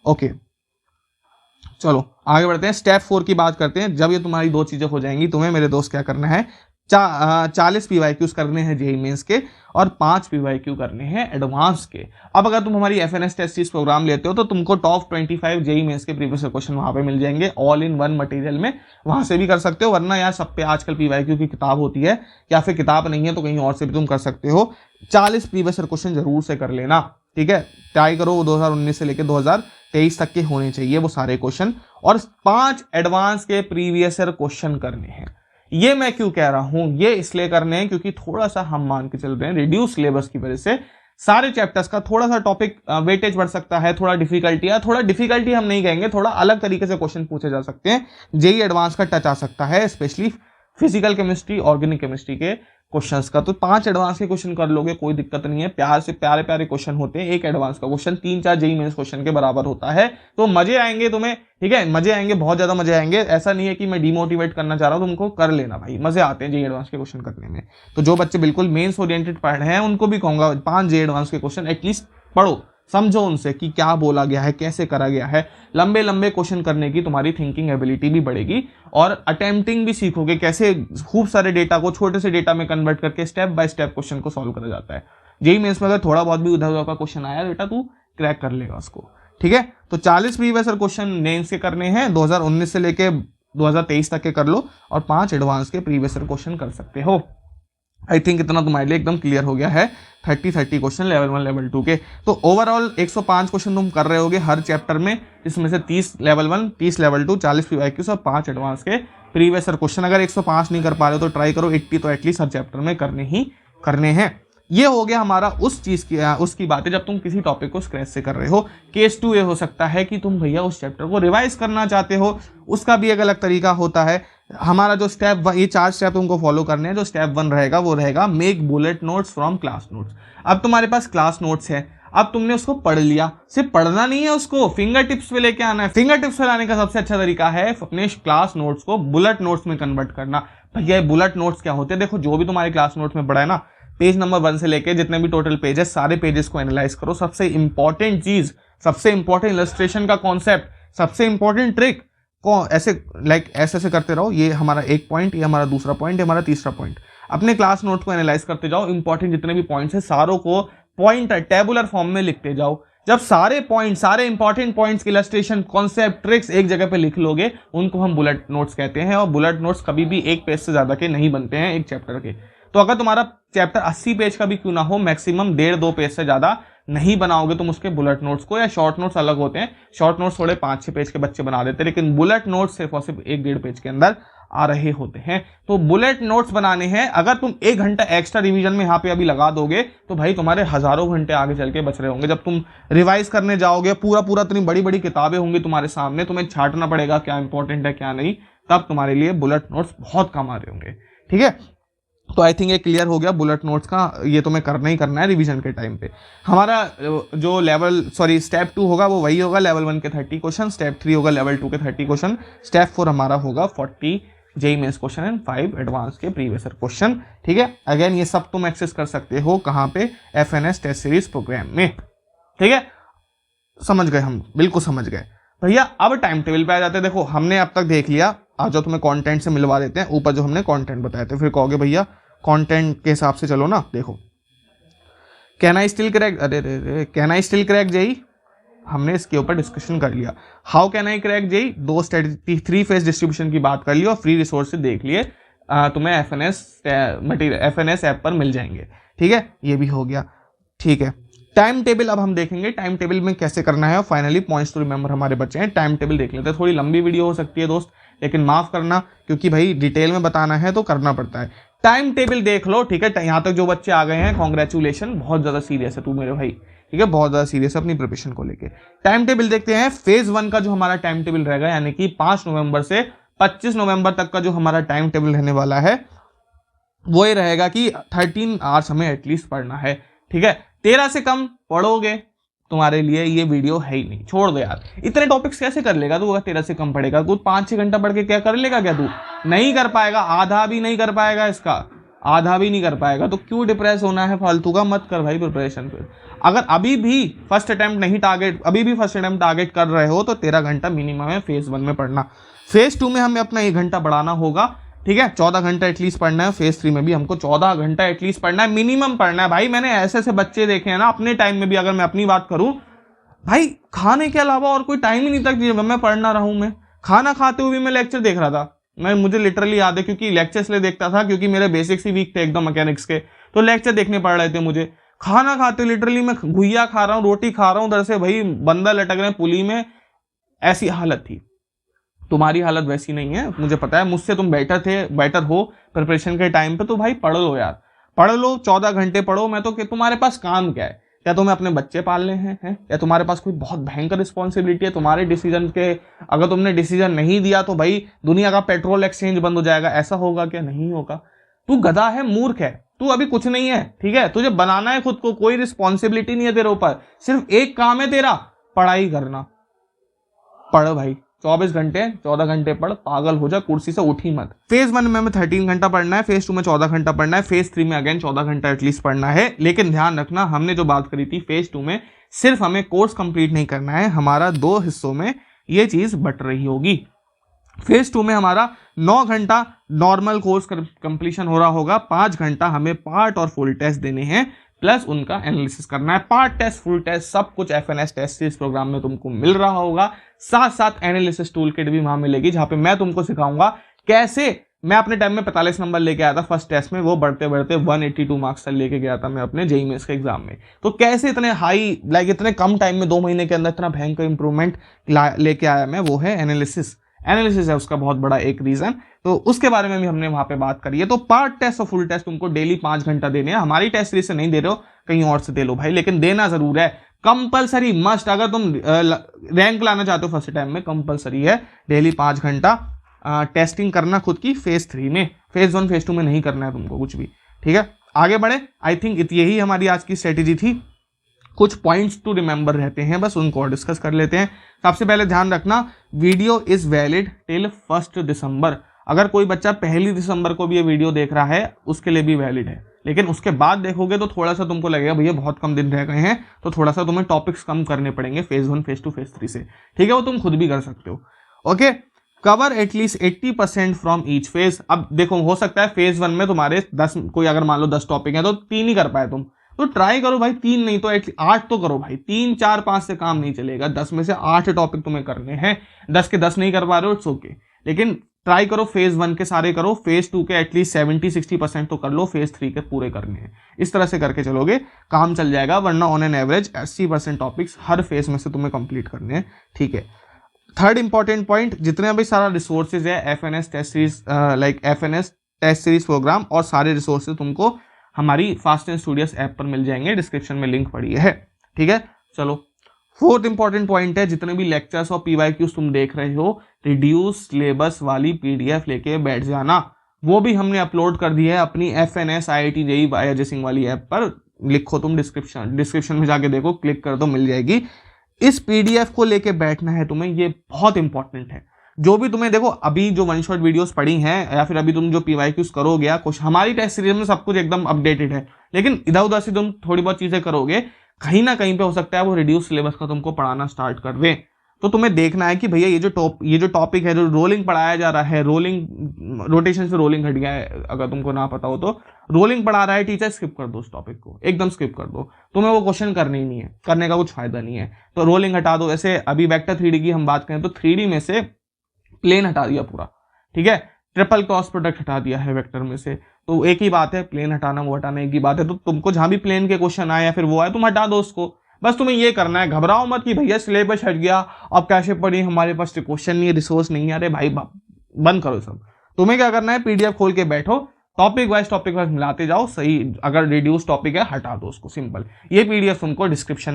ओके, चलो आगे बढ़ते हैं, स्टेप 4 की बात करते हैं। जब ये तुम्हारी 2 चीजें हो जाएंगी, तुम्हें मेरे दोस्त क्या करना है, 40 PYQs करने हैं JEE मेंस के और 5 PYQ करने हैं एडवांस के। अब अगर तुम हमारी FNS टेस्ट सीरीज प्रोग्राम लेते हो तो तुमको टॉप 25 JEE मेंस के प्रीवियस क्वेश्चन वहां पे मिल जाएंगे, ऑल इन वन मटेरियल में। वहां से भी कर सकते हो, वरना यार सब पे आजकल PYQ की किताब होती है, या फिर किताब नहीं है तो कहीं और से भी तुम कर सकते हो। 40 प्रीवियस क्वेश्चन जरूर से कर लेना। ठीक है, ट्राई करो वो 2019 से लेकर 2023 तक के होने चाहिए वो सारे क्वेश्चन, और 5 एडवांस के प्रीवियस क्वेश्चन करने हैं। ये मैं क्यों कह रहा हूं, ये इसलिए करने हैं क्योंकि थोड़ा सा हम मान के चल रहे हैं रिड्यूस सिलेबस की वजह से सारे चैप्टर्स का थोड़ा सा टॉपिक वेटेज बढ़ सकता है, थोड़ा डिफिकल्टी हम नहीं कहेंगे, थोड़ा अलग तरीके से क्वेश्चन पूछे जा सकते हैं। JEE एडवांस का टच आ सकता है, specially physical chemistry, organic chemistry के क्वेश्चंस का। तो 5 एडवांस के क्वेश्चन कर लोगे, कोई दिक्कत नहीं है। प्यार से प्यारे प्यारे क्वेश्चन होते हैं, एक एडवांस का क्वेश्चन 3-4 JEE मेंस क्वेश्चन के बराबर होता है। तो मजे आएंगे तुम्हें, ठीक है, मजे आएंगे, बहुत ज्यादा मजे आएंगे। ऐसा नहीं है कि मैं डिमोटिवेट करना चाह रहा हूं तुमको, कर लेना भाई, मजे आते हैं JEE एडवांस के क्वेश्चन करने में। तो जो बच्चे बिल्कुल मेंस ओरिएंटेड पढ़ रहे हैं उनको भी कहूंगा 5 JEE एडवांस के क्वेश्चन एटलीस्ट पढ़ो, समझो उनसे कि क्या बोला गया है, कैसे करा गया है। लंबे लंबे क्वेश्चन करने की तुम्हारी थिंकिंग एबिलिटी भी बढ़ेगी और अटेम्प्टिंग भी सीखोगे, कैसे खूब सारे डेटा को छोटे से डेटा में कन्वर्ट करके स्टेप बाय स्टेप क्वेश्चन को सॉल्व करा जाता है। JEE मेंस में अगर थोड़ा बहुत भी उधर उधर का क्वेश्चन आया बेटा, तू क्रैक कर लेगा उसको। ठीक है, तो 40 प्रीवियस क्वेश्चन मेंस के करने हैं, 2019 से लेके 2023 तक के कर लो, और 5 एडवांस के प्रीवियस क्वेश्चन कर सकते हो। आई थिंक इतना तुम्हारे लिए एकदम क्लियर हो गया है। 30 क्वेश्चन लेवल 1 लेवल 2 के, तो ओवरऑल 105 क्वेश्चन तुम कर रहे होगे हर चैप्टर में, इसमें से 30 लेवल 1, 30 लेवल 2, 40 PYQs और 5 एडवांस के प्रीवियस क्वेश्चन। अगर 105 नहीं कर पा रहे हो तो ट्राई करो 80 तो एटलीस्ट हर चैप्टर में करने ही करने हैं। ये हो गया हमारा उस चीज की उसकी बातें जब तुम किसी टॉपिक को स्क्रैच से कर रहे हो। केस 2 ये हो सकता है कि तुम भैया उस चैप्टर को रिवाइज करना चाहते हो, उसका भी एक अलग तरीका होता है। हमारा जो स्टेप, ये 4 स्टेप तुमको फॉलो करने हैं। जो स्टेप 1 रहेगा वो रहेगा make bullet notes from class notes. अब तुम्हारे पास क्लास नोट्स है, अब तुमने उसको पढ़ लिया, सिर्फ पढ़ना नहीं है, उसको फिंगर टिप्स पे लेके आना है। फिंगर टिप्स पे लाने का सबसे अच्छा तरीका है अपने क्लास नोट्स को बुलेट नोट्स में कन्वर्ट करना। भैया बुलेट नोट्स क्या होते हैं? देखो जो भी तुम्हारे क्लास नोट्स में पढ़ा है ना, पेज नंबर 1 से लेके जितने भी टोटल पेजेस, सारे पेजेस को एनालाइज करो। सबसे इंपॉर्टेंट चीज, सबसे इंपॉर्टेंट इलस्ट्रेशन का कॉन्सेप्ट, सबसे इंपॉर्टेंट ट्रिक को ऐसे ऐसे करते रहो। ये हमारा एक पॉइंट, ये हमारा दूसरा पॉइंट, ये हमारा तीसरा पॉइंट। अपने क्लास नोट को एनालाइज करते जाओ, इंपॉर्टेंट जितने भी पॉइंट्स हैं सारों को पॉइंटर टेबुलर फॉर्म में लिखते जाओ। जब सारे पॉइंट, सारे इंपॉर्टेंट पॉइंट्स की इलस्ट्रेशन, कॉन्सेप्ट, ट्रिक्स एक जगह पे लिख लोगे, उनको हम बुलेट नोट्स कहते हैं। और बुलेट नोट्स कभी भी एक पेज से ज्यादा के नहीं बनते हैं एक चैप्टर के। तो अगर तुम्हारा चैप्टर 80 पेज का भी क्यों ना हो, मैक्सिमम 1.5-2 पेज से ज्यादा नहीं बनाओगे तुम उसके बुलेट नोट्स को। या शॉर्ट नोट्स अलग होते हैं, शॉर्ट नोट्स थोड़े 5-6 पेज के बच्चे बना देते हैं, लेकिन बुलेट नोट्स सिर्फ और सिर्फ 1-1.5 पेज के अंदर आ रहे होते हैं। तो बुलेट नोट्स बनाने हैं, अगर तुम 1 घंटा एक्स्ट्रा रिवीजन में यहाँ पे अभी लगा दोगे तो भाई तुम्हारे हजारों घंटे आगे चल के बच रहे होंगे। जब तुम रिवाइज करने जाओगे, पूरा इतनी बड़ी बड़ी किताबें होंगी तुम्हारे सामने, तुम्हें छांटना पड़ेगा क्या इंपॉर्टेंट है क्या नहीं, तब तुम्हारे लिए बुलेट नोट्स बहुत काम आ रहे होंगे। ठीक है, तो आई थिंक ये क्लियर हो गया बुलेट नोट्स का, ये तुम्हें करना ही करना है रिवीजन के टाइम पे। हमारा जो स्टेप 2 होगा वो वही होगा, लेवल 1 के 30 क्वेश्चन, स्टेप 3 होगा लेवल 2 के 30 क्वेश्चन, स्टेप 4 हमारा होगा 40 JEE mains question and 5 advance के प्रीवियस ईयर क्वेश्चन। ठीक है, अगेन ये सब तुम एक्सेस कर सकते हो कहाँ पे, FNS टेस्ट सीरीज प्रोग्राम में। ठीक है, समझ गए हम, बिल्कुल समझ गए भैया। अब टाइम टेबल पे आ जाते हैं। देखो हमने अब तक देख लिया, आज जो तुम्हें कंटेंट से मिलवा देते हैं, ऊपर जो हमने कंटेंट बताए थे, फिर कहोगे भैया कंटेंट के हिसाब से चलो ना। देखो can I still crack JEE, हमने इसके ऊपर डिस्कशन कर लिया। How can I crack JEE, 2 strategy, 3 phase distribution की बात कर ली और फ्री रिसोर्स देख लिए, तुम्हें FNS ऐप पर मिल जाएंगे। ठीक है, ये भी हो गया। ठीक है, टाइम टेबल अब हम देखेंगे, टाइम टेबल में कैसे करना है, और फाइनली पॉइंट्स टू रिमेंबर हमारे बच्चे हैं। टाइम टेबल देख लेते हैं, थोड़ी लंबी वीडियो हो सकती है दोस्त, लेकिन माफ करना क्योंकि भाई डिटेल में बताना है तो करना पड़ता है। टाइम टेबल देख लो। ठीक है, यहाँ तक जो बच्चे आ गए हैं कॉन्ग्रेचुलेशन, बहुत ज्यादा सीरियस है तू मेरे भाई। ठीक है, बहुत ज्यादा सीरियस है अपनी प्रिपरेशन को लेके। टाइम टेबल देखते हैं। फेज 1 का जो हमारा टाइम टेबल रहेगा, यानी कि 5 नवंबर से 25 नवंबर तक का जो हमारा टाइम टेबल रहने वाला है, वो ये रहेगा कि 13 आवर्स हमें एटलीस्ट पढ़ना है। ठीक है, 13 से कम पढ़ोगे तुम्हारे लिए ये वीडियो है ही नहीं, छोड़ दो यार। इतने टॉपिक्स कैसे कर लेगा तू अगर 13 से कम पढ़ेगा? तू 5-6 घंटा पढ़ के क्या कर लेगा क्या? तू नहीं कर पाएगा, आधा भी नहीं कर पाएगा, इसका आधा भी नहीं कर पाएगा। तो क्यों डिप्रेस होना है फालतू का? मत कर भाई प्रिपरेशन। फिर अगर अभी भी फर्स्ट अटेम्प्ट टारगेट कर रहे हो तो 13 घंटा मिनिमम है फेज 1 में पढ़ना। फेज 2 में हमें अपना 1 घंटा बढ़ाना होगा। ठीक है, 14 घंटा एटलीस्ट पढ़ना है। फेज 3 में भी हमको 14 घंटा एटलीस्ट पढ़ना है, मिनिमम पढ़ना है। भाई मैंने ऐसे ऐसे बच्चे देखे हैं ना अपने टाइम में भी, अगर मैं अपनी बात करूं भाई, खाने के अलावा और कोई टाइम ही नहीं था मैं पढ़ना रहा हूं। मैं खाना खाते हुए भी मैं लेक्चर देख रहा था। मुझे लिटरली याद है, क्योंकि लेक्चर इसलिए देखता था क्योंकि मेरे बेसिक्स ही वीक थे एकदम मैकेनिक्स के, तो लेक्चर देखने पड़ रहे थे मुझे। खाना खाते लिटरली मैं घुइया खा रहा हूँ, रोटी खा रहा हूँ, उधर से भाई बंदा लटक रहे पुली में, ऐसी हालत थी। तुम्हारी हालत वैसी नहीं है, मुझे पता है। मुझसे तुम बेटर हो प्रिपरेशन के टाइम पे, तो भाई पढ़ लो यार, पढ़ लो, 14 घंटे पढ़ो। मैं तो तुम्हारे पास काम क्या है? क्या तुम्हें अपने बच्चे पालने हैं? या तुम्हारे पास कोई बहुत भयंकर रिस्पॉन्सिबिलिटी है तुम्हारे डिसीजन के? अगर तुमने डिसीजन नहीं दिया तो भाई दुनिया का पेट्रोल एक्सचेंज बंद हो जाएगा। ऐसा होगा क्या? नहीं होगा। तू गधा है, मूर्ख है, तू अभी कुछ नहीं है। ठीक है, तुझे बनाना है खुद को, कोई रिस्पॉन्सिबिलिटी नहीं है तेरे ऊपर, सिर्फ एक काम है तेरा, पढ़ाई करना। पढ़ भाई, 24 घंटे 14 घंटे पढ़, पागल हो जा, कुर्सी से उठी मत। फेज 1 में हमें 13 घंटा पढ़ना है, फेज 2 में 14 घंटा पढ़ना है, फेज 3 में अगेन 14 घंटा एटलीस्ट पढ़ना है। लेकिन ध्यान रखना, हमने जो बात करी थी फेज 2 में सिर्फ हमें कोर्स कंप्लीट नहीं करना है, हमारा 2 हिस्सों में ये चीज बट रही होगी। फेज 2 में हमारा 9 घंटा नॉर्मल कोर्स कंप्लीशन हो रहा होगा, 5 घंटा हमें पार्ट और फुल टेस्ट देने हैं, प्लस उनका एनालिसिस करना है। पार्ट टेस्ट, फुल टेस्ट सब कुछ FNS टेस्ट सीरीज प्रोग्राम में तुमको मिल रहा होगा। साथ साथ एनालिसिस टूल किट भी वहां मिलेगी, जहां पे मैं तुमको सिखाऊंगा कैसे। मैं अपने टाइम में 45 नंबर लेके आया था फर्स्ट टेस्ट में, वो बढ़ते बढ़ते 182 मार्क्स तक लेके गया था मैं अपने जेईई मेंस के एग्जाम में। तो कैसे इतने हाई, इतने कम टाइम में 2 महीने के अंदर इतना भयंकर इंप्रूवमेंट लेके आया मैं, वो है एनालिसिस है उसका बहुत बड़ा एक रीजन। तो उसके बारे में भी हमने वहां पे बात करी है। तो पार्ट टेस्ट और फुल टेस्ट तुमको डेली 5 घंटा देने हैं। हमारी टेस्ट सीरीज से नहीं दे रहे हो, कहीं और से दे लो भाई, लेकिन देना जरूर है, कंपलसरी मस्ट। अगर तुम रैंक लाना चाहते हो फर्स्ट टाइम में, कंपलसरी है डेली 5 घंटा टेस्टिंग करना खुद की फेज 3 में। फेज 1 फेज 2 में नहीं करना है तुमको कुछ भी। ठीक है, आगे बढ़े। आई थिंक यही हमारी आज की स्ट्रेटेजी थी। कुछ पॉइंट्स टू रिमेंबर रहते हैं, बस उनको डिस्कस कर लेते हैं। सबसे पहले ध्यान रखना, वीडियो इज वैलिड टिल 1 दिसंबर। अगर कोई बच्चा 1 दिसंबर को भी ये वीडियो देख रहा है उसके लिए भी वैलिड है, लेकिन उसके बाद देखोगे तो थोड़ा सा तुमको लगेगा भैया बहुत कम दिन रह गए हैं, तो थोड़ा सा तुम्हें टॉपिक्स कम करने पड़ेंगे फेज 1, फेज 2, फेज 3 से, ठीक है, वो तुम खुद भी कर सकते हो। Okay, cover at least 80% from each phase. अब देखो हो सकता है फेज 1 में तुम्हारे 10, कोई अगर मान लो 10 टॉपिक है तो 3 ही कर पाए तुम, तो ट्राई करो भाई 3 नहीं तो 8 तो करो भाई, 3, 4, 5 से काम नहीं चलेगा, 10 में से 8 टॉपिक तुम्हें करने हैं। 10 के 10 नहीं कर पा रहे हो इट्स ओके, लेकिन ट्राई करो फेज 1 के सारे करो, फेज 2 के एटलीस्ट 70-60% तो कर लो, फेज 3 के पूरे करने हैं। इस तरह से करके चलोगे काम चल जाएगा, वरना on an average 80% topics her phase में से तुम्हें कंप्लीट करने हैं, ठीक है। थर्ड इंपॉर्टेंट पॉइंट, जितने भी सारा रिसोर्सेज है FNS test series, like FNS test series program और सारे रिसोर्सेज तुमको हमारी फास्ट एंड स्टूडियस ऐप पर मिल जाएंगे, डिस्क्रिप्शन में लिंक पड़ी है, ठीक है। चलो फोर्थ इंपॉर्टेंट पॉइंट है, जितने भी लेक्चर्स और PYQs तुम देख रहे हो, रिड्यूस सिलेबस वाली PDF लेके बैठ जाना। वो भी हमने अपलोड कर दी है अपनी FNS IIT JEE by Ajay Singh वाली ऐप पर, लिखो तुम डिस्क्रिप्शन में जाके देखो, क्लिक कर दो, मिल जाएगी। इस PDF को लेके बैठना है तुम्हें, ये बहुत इंपॉर्टेंट है। जो भी तुम्हें देखो अभी जो वन शॉट वीडियोस पड़ी हैं या फिर अभी तुम जो PYQs करोगे या कुछ, हमारी टेस्ट सीरीज में सब कुछ एकदम अपडेटेड है, लेकिन इधर उधर से तुम थोड़ी बहुत चीजें करोगे, कहीं ना कहीं पे हो सकता है वो रिड्यूस सिलेबस का तुमको पढ़ाना स्टार्ट कर दे। तो तुम्हें देखना है कि भैया ये जो टॉपिक है, जो रोलिंग पढ़ाया जा रहा है, रोटेशन से रोलिंग हट गया है, अगर तुमको ना पता हो तो रोलिंग पढ़ा रहा है टीचर, स्किप कर दो उस टॉपिक को, एकदम स्किप कर दो, तुम्हें वो क्वेश्चन करने ही नहीं है, करने का कुछ फायदा नहीं है, तो रोलिंग हटा दो। ऐसे अभी वेक्टर 3D की हम बात करें तो 3D में से प्लेन हटा दिया पूरा, ठीक है, ट्रिपल क्रॉस प्रोडक्ट हटा दिया है वेक्टर में से, तो एक ही बात है, प्लेन हटाना वो हटाना एक ही बात है। तो तुमको जहां भी प्लेन के क्वेश्चन आए या फिर वो आए तुम हटा दो उसको, बस तुम्हें ये करना है। घबराओ मत कि भैया सिलेबस हट गया अब कैसे पढ़ी, हमारे पास क्वेश्चन नहीं है, रिसोर्स नहीं है, अरे भाई बंद करो सब। तुम्हें क्या करना है, PDF खोल के बैठो, टॉपिक वाइज मिलाते जाओ, सही अगर रिड्यूस टॉपिक है हटा दो उसको, सिंपल। ये PDF तुमको डिस्क्रिप्शन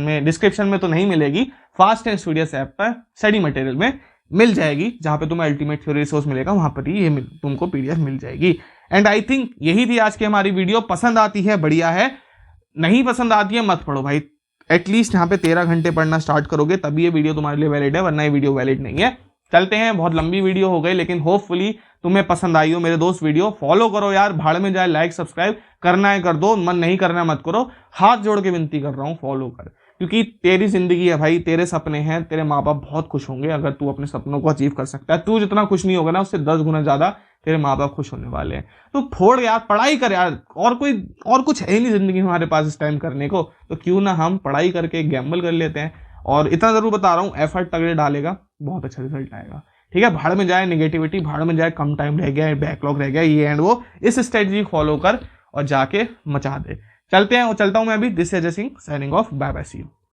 में तो नहीं मिलेगी, फास्ट एंड स्टूडियस ऐप पर स्टडी मटेरियल में मिल जाएगी, जहां पे तुम्हें अल्टीमेट थ्योरी रिसोर्स मिलेगा, वहां पर ही ये तुमको PDF मिल जाएगी। एंड आई थिंक यही थी आज की हमारी वीडियो। पसंद आती है बढ़िया है, नहीं पसंद आती है मत पढ़ो भाई। एटलीस्ट यहाँ पे 13 घंटे पढ़ना स्टार्ट करोगे तभी ये वीडियो तुम्हारे लिए वैलिड है, वरना ये वीडियो वैलिड नहीं है। चलते हैं, बहुत लंबी वीडियो हो गई, लेकिन होपफुली तुम्हें पसंद आई हो मेरे दोस्त वीडियो। फॉलो करो यार, भाड़ में जाए, लाइक सब्सक्राइब करना है कर दो, मन नहीं करना मत करो, हाथ जोड़ के विनती कर रहा हूँ, फॉलो कर, क्योंकि तेरी जिंदगी है भाई, तेरे सपने हैं, तेरे माँ बाप बहुत खुश होंगे अगर तू अपने सपनों को अचीव कर सकता है। तू जितना खुश नहीं होगा ना, उससे 10 गुना ज्यादा तेरे माँ बाप खुश होने वाले हैं। तो फोड़ यार, पढ़ाई कर यार, और कुछ है नहीं जिंदगी में हमारे पास इस टाइम करने को, तो क्यों ना हम पढ़ाई करके गैम्बल कर लेते हैं। और इतना जरूर बता रहा हूँ, एफर्ट तगड़े डालेगा, बहुत अच्छा रिजल्ट आएगा, ठीक है। भाड़ में जाए नेगेटिविटी, भाड़ में जाए कम टाइम रह गया, बैकलॉग रह गया, ये एंड वो, इस स्ट्रेटजी फॉलो कर और जाके मचा दे। चलते हैं, चलता हूं मैं अभी। This is Ajay Singh signing off, bye bye, see you.